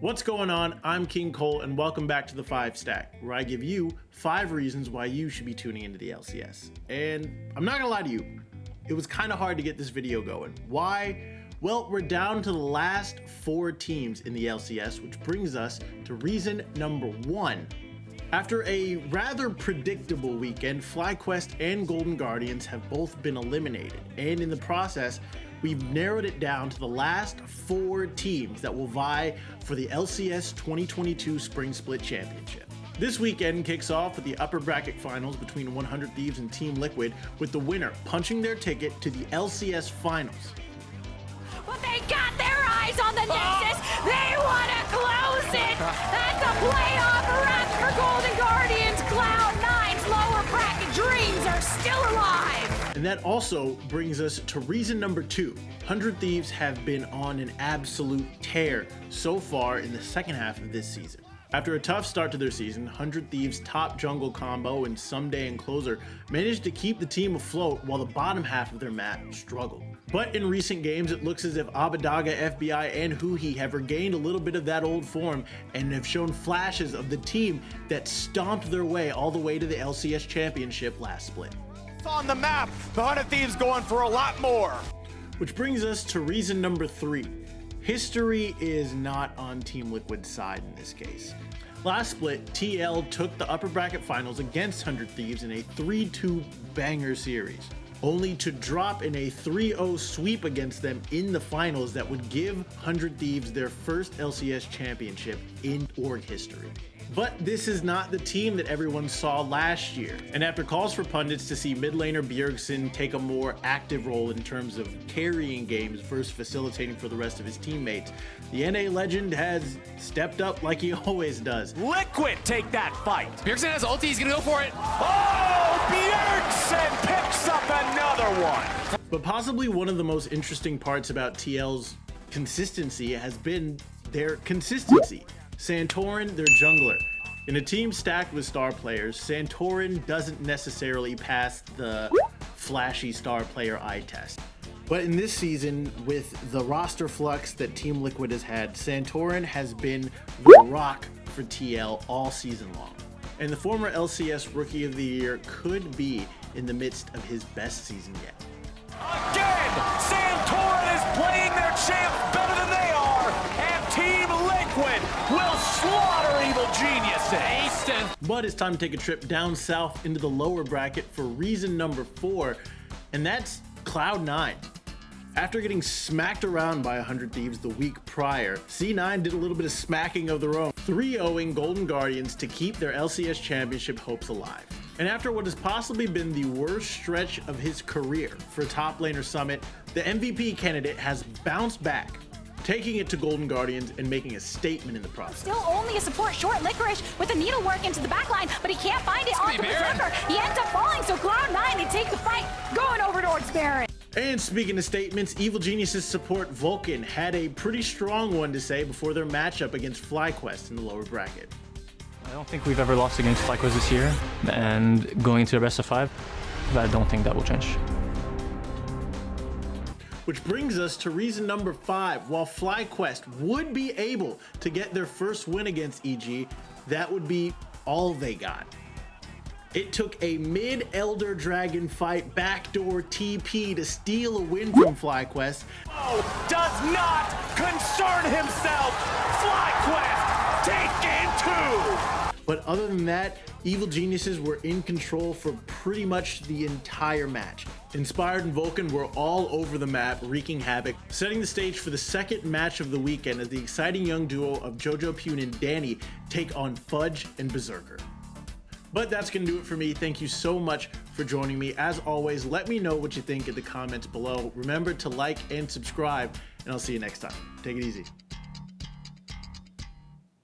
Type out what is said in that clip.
What's going on? I'm King Cole and welcome back to the 5 Stack, where I give you 5 reasons why you should be tuning into the LCS. And I'm not gonna lie to you, it was kind of hard to get this video going. Why? Well, we're down to the last 4 teams in the LCS, which brings us to reason number 1. After a rather predictable weekend, FlyQuest and Golden Guardians have both been eliminated, and in the process, we've narrowed it down to the last 4 teams that will vie for the LCS 2022 Spring Split Championship. This weekend kicks off with the upper bracket finals between 100 Thieves and Team Liquid, with the winner punching their ticket to the LCS finals. But they got their eyes on the Nexus. They want to close it. That's a playoff wrap for Golden Guardians. Cloud9's lower bracket dreams are still alive. And that also brings us to reason number 2. 100 Thieves have been on an absolute tear so far in the second half of this season. After a tough start to their season, 100 Thieves' top jungle combo and Someday and Closer managed to keep the team afloat while the bottom half of their map struggled. But in recent games, it looks as if Abadaga, FBI, and Huhi have regained a little bit of that old form and have shown flashes of the team that stomped their way all the way to the LCS Championship last split. On the map, the 100 Thieves going for a lot more. Which brings us to reason number 3. History is not on Team Liquid's side in this case. Last split, TL took the upper bracket finals against 100 Thieves in a 3-2 banger series, only to drop in a 3-0 sweep against them in the finals that would give 100 Thieves their first LCS championship in org history. But this is not the team that everyone saw last year. And after calls for pundits to see mid laner Bjergsen take a more active role in terms of carrying games versus facilitating for the rest of his teammates, the NA legend has stepped up like he always does. Liquid take that fight. Bjergsen has ulti, he's gonna go for it. Oh, Bjergsen picks up another one. But possibly one of the most interesting parts about TL's consistency has been their consistency. Santorin, their jungler. In a team stacked with star players, Santorin doesn't necessarily pass the flashy star player eye test. But in this season, with the roster flux that Team Liquid has had, Santorin has been the rock for TL all season long. And the former LCS Rookie of the Year could be in the midst of his best season yet. Again, Santorin is playing their champ better than they are, and Team Liquid will slaughter Evil Geniuses. But it's time to take a trip down south into the lower bracket for reason number 4, and that's Cloud9. After getting smacked around by 100 Thieves the week prior, C9 did a little bit of smacking of their own, 3-0ing Golden Guardians to keep their LCS championship hopes alive. And after what has possibly been the worst stretch of his career for Top Laner Summit, the MVP candidate has bounced back, taking it to Golden Guardians and making a statement in the process. Still only a support short. Licorice with a needlework into the backline, but he can't find it on the Berserker. He ends up falling, so Cloud9, they take the fight, going over towards Baron. And speaking of statements, Evil Geniuses support Vulcan had a pretty strong one to say before their matchup against FlyQuest in the lower bracket. I don't think we've ever lost against FlyQuest this year, and going into the best of 5, I don't think that will change. Which brings us to reason number 5. While FlyQuest would be able to get their first win against EG, that would be all they got. It took a mid-Elder Dragon fight backdoor TP to steal a win from FlyQuest. Oh, does not concern himself. FlyQuest taken 2. But other than that, Evil Geniuses were in control for pretty much the entire match. Inspired and Vulcan were all over the map, wreaking havoc, setting the stage for the second match of the weekend as the exciting young duo of Jojo Pune and Danny take on Fudge and Berserker. But that's going to do it for me. Thank you so much for joining me. As always, let me know what you think in the comments below. Remember to like and subscribe, and I'll see you next time. Take it easy.